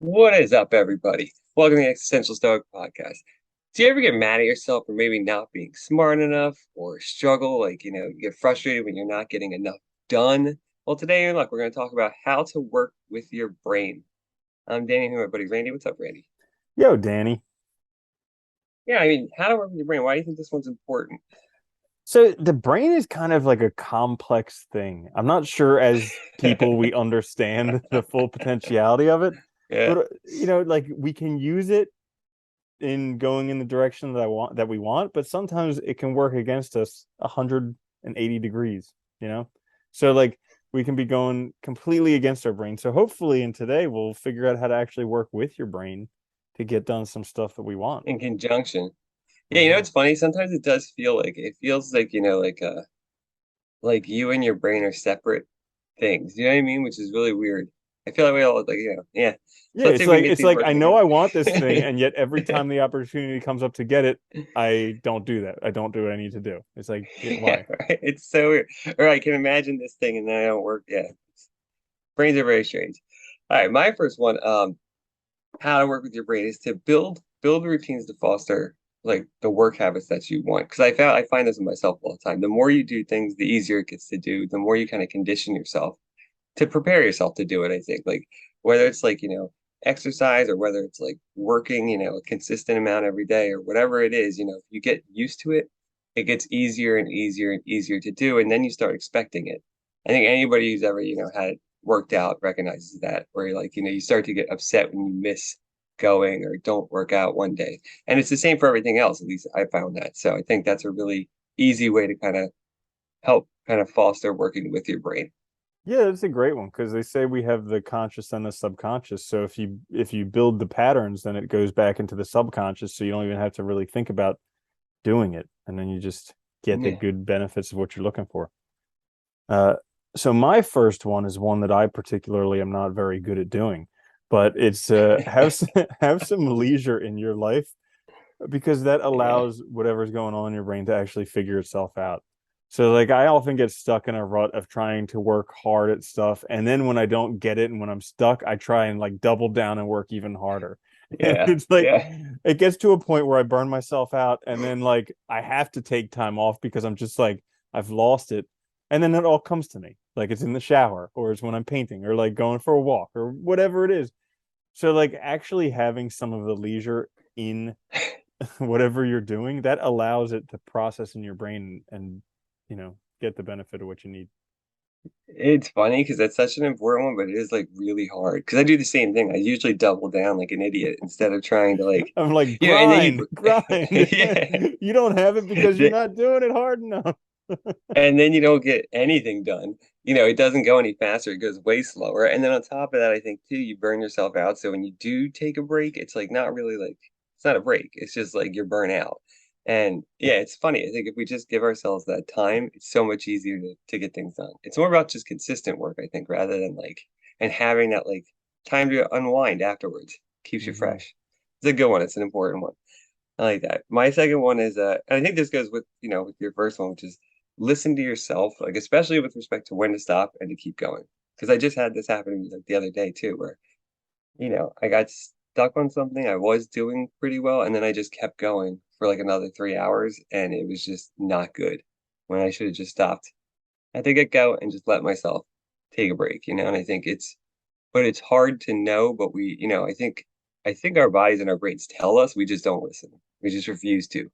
What is up, everybody? Welcome to the Existential Stoic podcast. Do you ever get mad at yourself for maybe not being smart enough or struggle, you get frustrated when you're not getting enough done? Well, today, look, we're going to talk about how to work with your brain. I'm Danny, here, my buddy Randy. What's up, Randy? Yo, Danny. Yeah, I mean, how to work with your brain. Why do you think this one's important? So the brain is kind of like a complex thing. I'm not sure as people we understand the full potentiality of it, Yeah, but like we can use it in going in the direction that we want, but sometimes it can work against us 180 degrees, you know? So like we can be going completely against our brain. So hopefully in today we'll figure out how to actually work with your brain to get done some stuff that we want. in conjunction. Yeah, Hmm. it's funny. Sometimes it does feel like it feels like, like you and your brain are separate things. You know what I mean? Which is really weird. I feel that way all yeah. Yeah, So let's see it's if we can like get it's these like I working know I want this thing, together. and yet every time the opportunity comes up to get it, I don't do that. I don't do what I need to do. It's like, yeah, Yeah, why? right. It's so weird. Or I can imagine this thing and then I don't work. Yeah. Brains are very strange. All right, my first one, how to work with your brain is to build routines to foster like the work habits that you want. Because I find this in myself all the time. The more you do things, the easier it gets to do, the more you kind of condition yourself to prepare yourself to do it, I think. Like whether it's exercise or whether it's like working, a consistent amount every day or whatever it is, if you get used to it, it gets easier and easier and easier to do. And then you start expecting it. I think anybody who's ever, had it worked out recognizes that, where you're like, you start to get upset when you miss going or don't work out one day. And it's the same for everything else. At least I found that. So I think that's a really easy way to kind of help kind of foster working with your brain. Yeah, that's a great one because they say we have the conscious and the subconscious. So if you build the patterns, then it goes back into the subconscious, so you don't even have to really think about doing it, and then you just get the Yeah. good benefits of what you're looking for. Uh, so my first one is one that I particularly am not very good at doing, but it's have some leisure in your life because that Yeah. allows whatever's going on in your brain to actually figure itself out. So like I often get stuck in a rut of trying to work hard at stuff, and then when I don't get it and when I'm stuck, I try and like double down and work even harder. And Yeah. it's like Yeah. it gets to a point where I burn myself out, and then like I have to take time off because I'm just like I've lost it. And then it all comes to me. Like it's in the shower, or it's when I'm painting, or like going for a walk, or whatever it is. So like actually having some of the leisure in whatever you're doing, that allows it to process in your brain and get the benefit of what you need. It's funny because that's such an important one, but it is like really hard because I do the same thing. I usually double down like an idiot instead of trying to I'm like, and then grind, grind. yeah, You don't have it because you're not doing it hard enough. and then you don't get anything done. It doesn't go any faster. It goes way slower. And then on top of that, I think too, you burn yourself out. So when you do take a break, it's like not really like it's not a break. It's just like you're burnt out. And yeah, it's funny. I think if we just give ourselves that time, it's so much easier to get things done. It's more about just consistent work, I think, rather than and having that time to unwind afterwards. Keeps you Hmm. fresh. It's a good one. It's an important one. I like that. My second one is and I think this goes with, with your first one, which is listen to yourself, like especially with respect to when to stop and to keep going. Because I just had this happen to me like the other day too, where, I got stuck on something I was doing pretty well, and then I just kept going for like another 3 hours, and it was just not good when I should have just stopped. I had to get go and just let myself take a break, and I think but it's hard to know, but I think our bodies and our brains tell us, we just don't listen. We just refuse to.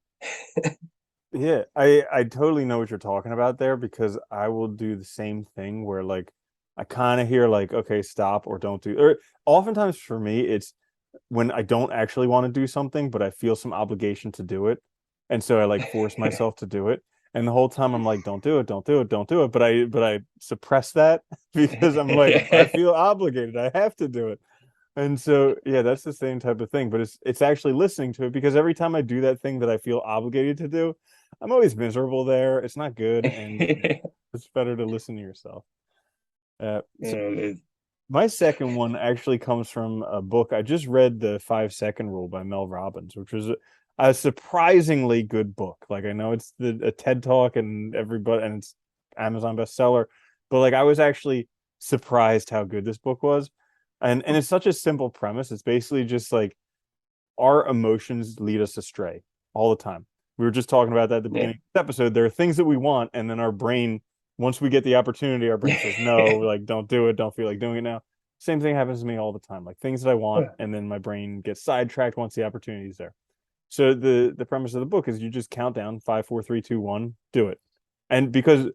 Yeah, I totally know what you're talking about there because I will do the same thing where like I kind of hear like okay, stop or don't do or oftentimes for me it's when I don't actually want to do something but I feel some obligation to do it. And so I like force myself to do it. And the whole time I'm like don't do it, don't do it, don't do it, but I suppress that because I'm like I feel obligated. I have to do it. And so, yeah, that's the same type of thing, but it's actually listening to it because every time I do that thing that I feel obligated to do, I'm always miserable there. It's not good, and Yeah, it's better to listen to yourself. So it is. my second one actually comes from a book. I just read The 5 Second Rule by Mel Robbins, which was a surprisingly good book. Like I know it's a TED Talk and everybody, and it's Amazon bestseller, but like I was actually surprised how good this book was. And it's such a simple premise. It's basically just like our emotions lead us astray all the time. We were just talking about that at the Yeah. beginning of the episode. There are things that we want, and then our brain, once we get the opportunity, our brain says no, like don't do it, don't feel like doing it now. Same thing happens to me all the time. Like things that I want, and then my brain gets sidetracked once the opportunity is there. So the premise of the book is you just count down 5, 4, 3, 2, 1, do it. And because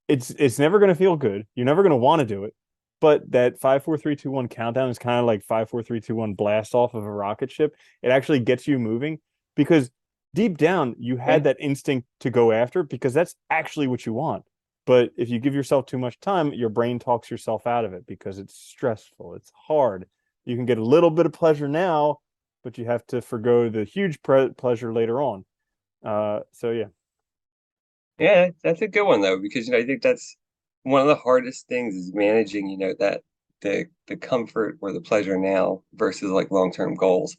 it's never going to feel good, you're never going to want to do it. But that 5, 4, 3, 2, 1 countdown is kind of like 5, 4, 3, 2, 1 blast off of a rocket ship. It actually gets you moving because deep down you Yeah. had that instinct to go after because that's actually what you want. But if you give yourself too much time, your brain talks yourself out of it because it's stressful, it's hard. You can get a little bit of pleasure now, but you have to forgo the huge pleasure later on. So yeah, Yeah, that's a good one though, because I think that's one of the hardest things is managing, that the comfort or the pleasure now versus like long-term goals.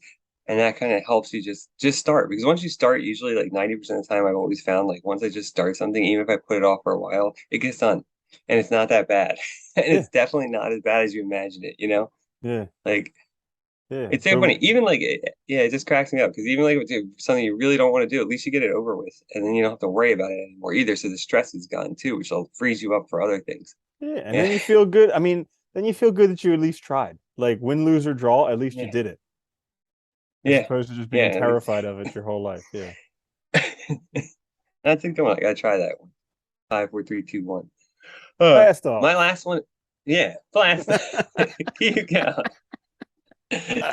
And that kind of helps you just start because once you start, usually like 90% of the time I've always found like once I just start something, even if I put it off for a while, it gets done. And it's not that bad. And yeah, it's definitely not as bad as you imagine it. yeah, Like yeah. it's so funny. Even like, yeah, it just cracks me up because even like if it's something you really don't want to do, at least you get it over with, and then you don't have to worry about it anymore either. So the stress is gone too, which will frees you up for other things. Yeah, and Yeah, then you feel good. I mean, then you feel good that you at least tried. Like win, lose, or draw, at least you yeah, did it, as yeah, opposed to just being yeah. At least terrified of it your whole life. Yeah. that's a good one. I gotta try that one. 5, 4, 3, 2, 1. Blast My off. last one. Yeah, blast. Keep going.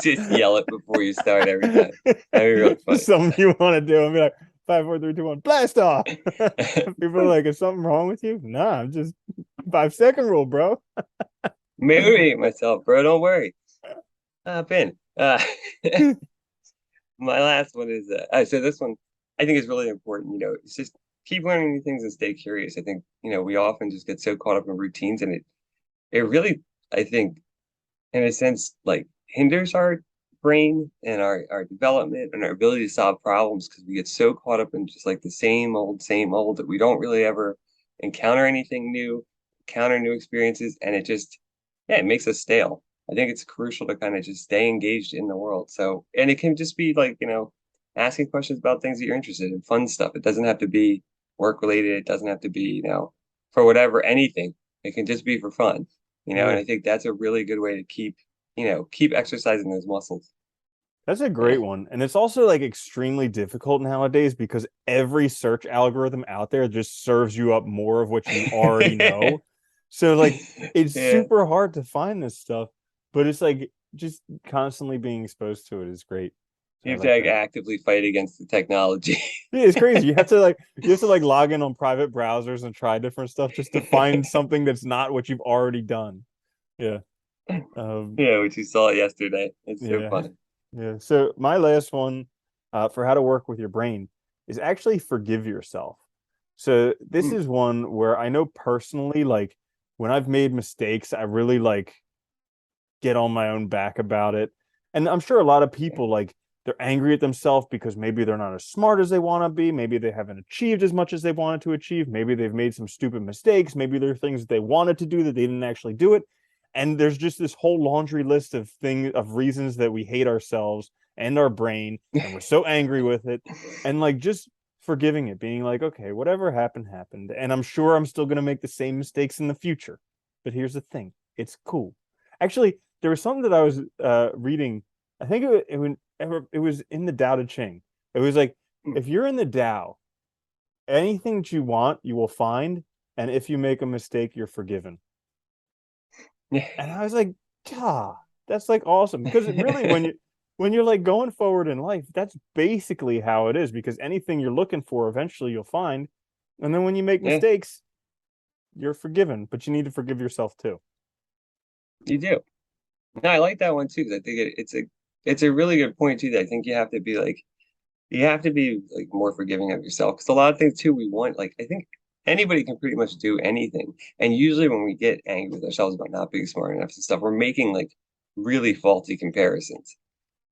Just yell it before you start every time. That'd be really Just funny. something you want to do. And be like, 5, 4, 3, 2, 1, blast off. People are like, is something wrong with you? Nah, I'm just 5 second rule, bro. Motivate myself, bro. Don't worry. Hop in. My last one is so this one I think is really important. It's just keep learning new things and stay curious. I think, we often just get so caught up in routines and it really, I think, in a sense, like hinders our brain and our development and our ability to solve problems because we get so caught up in just like the same old that we don't really ever encounter anything new, encounter new experiences, and it just, yeah, it makes us stale. I think it's crucial to kind of just stay engaged in the world. So, and it can just be like, asking questions about things that you're interested in, fun stuff. It doesn't have to be work related. It doesn't have to be, for whatever, anything. It can just be for fun, and Yeah. I think that's a really good way to keep exercising those muscles. That's a great Yeah. one. And it's also like extremely difficult nowadays because every search algorithm out there just serves you up more of what you already know. So like it's Yeah. super hard to find this stuff, but it's like just constantly being exposed to it is great. So You I have to like like that. actively fight against the technology. Yeah, it's crazy. You have to like log in on private browsers and try different stuff just to find something that's not what you've already done. Yeah. Um, Yeah, which you saw yesterday. It's so yeah. funny. Yeah. So my last one for how to work with your brain is actually forgive yourself. So this Mm. is one where I know personally, like when I've made mistakes, I really like get on my own back about it. And I'm sure a lot of Yeah. people like they're angry at themselves because maybe they're not as smart as they want to be. Maybe they haven't achieved as much as they wanted to achieve. Maybe they've made some stupid mistakes. Maybe there are things that they wanted to do that they didn't actually do it. And there's just this whole laundry list of things of reasons that we hate ourselves and our brain and we're so angry with it. And like just forgiving it, being like, okay, whatever happened, happened. And I'm sure I'm still going to make the same mistakes in the future. But here's the thing, it's cool. Actually, there was something that I was reading. I think it was in the Tao Te Ching. It was like Mm. if you're in the Tao, anything that you want, you will find, and if you make a mistake, you're forgiven. Yeah. And I was like, God, that's like awesome because it really when you're like going forward in life, that's basically how it is. Because anything you're looking for, eventually you'll find, and then when you make Yeah, mistakes, you're forgiven. But you need to forgive yourself too. you do. No, I like that one too because I think it's a really good point too. That I think you have to be like more forgiving of yourself because a lot of things too we want like I think anybody can pretty much do anything, and usually when we get angry with ourselves about not being smart enough and stuff, we're making like really faulty comparisons,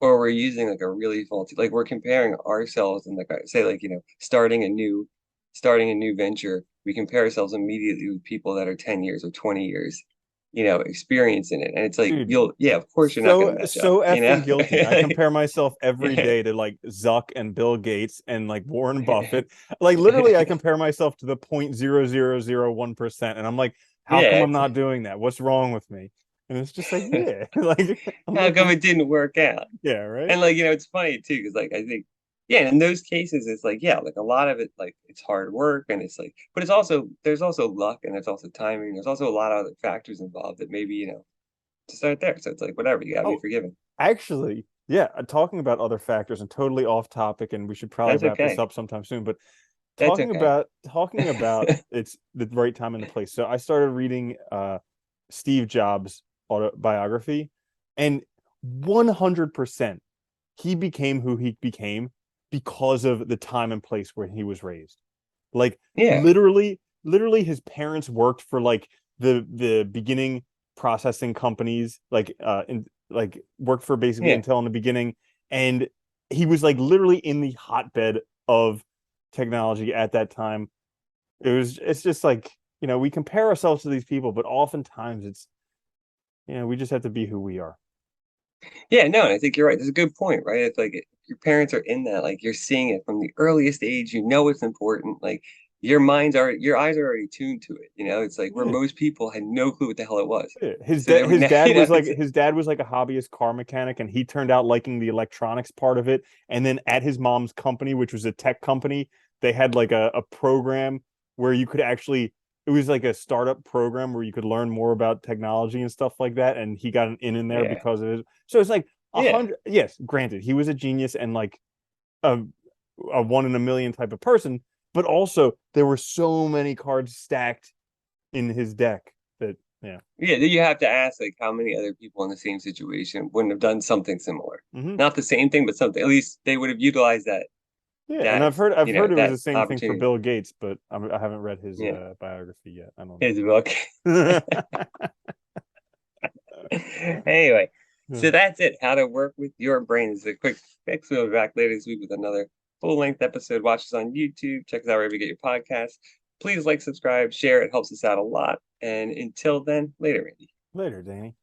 or we're using like a really faulty like we're comparing ourselves and like I say like starting a new venture. We compare ourselves immediately with people that are 10 years or 20 years, experience in it. And it's like, Dude, yeah, of course you're not going so to match up, so effing guilty. I compare myself every Yeah. day to like Zuck and Bill Gates and like Warren Buffett. Like literally I compare myself to the 0.0001%, and I'm like, how come Yeah. I'm not doing that? What's wrong with me? And it's just like, yeah. Like I'm How like, come it didn't work out? yeah, right? And like, it's funny too, because like I think, yeah, in those cases, it's like, yeah, like a lot of it, like it's hard work and it's like, but there's also luck and there's also timing. There's also a lot of other factors involved that maybe, to start there. So it's like, whatever, you gotta be Oh, forgiven. actually, yeah, talking about other factors and totally off topic, and we should probably That's wrap this okay. up sometime soon, but That's okay. talking about it's the right time and the place. So I started reading Steve Jobs autobiography, and 100% he became who he became because of the time and place where he was raised. Like Yeah. literally his parents worked for like the beginning processing companies, like like worked for basically Yeah. Intel in the beginning, and he was like literally in the hotbed of technology at that time. It's just like, we compare ourselves to these people, but oftentimes it's, we just have to be who we are. Yeah, no, and I think you're right. That's a good point, right? It's like your parents are in that, like you're seeing it from the earliest age, it's important. Like your eyes are already tuned to it, It's like where Yeah. most people had no clue what the hell it was. Yeah. So they were His now, dad was like it's his dad was like a hobbyist car mechanic, and he turned out liking the electronics part of it. And then at his mom's company, which was a tech company, they had like a program where you could actually, it was like a startup program where you could learn more about technology and stuff like that. And he got an in there yeah. because of it. So it's like a Yeah. hundred. Yes, granted, he was a genius and like a a one in a million type of person, but also there were so many cards stacked in his deck that, yeah. Yeah, then you have to ask like how many other people in the same situation wouldn't have done something similar. Hmm. Not the same thing, but something. At least they would have utilized Yeah, and that, I've heard it was that the same thing for opportunity. Bill Gates, but I haven't read his Yeah. biography yet. I don't His book. know. Anyway, Yeah. so that's it. How to work with your brain. This is a quick fix. We'll be back later this week with another full-length episode. Watch us on YouTube. Check us out wherever you get your podcasts. Please like, subscribe, share. It helps us out a lot. And until then, later, Randy. Later, Danny.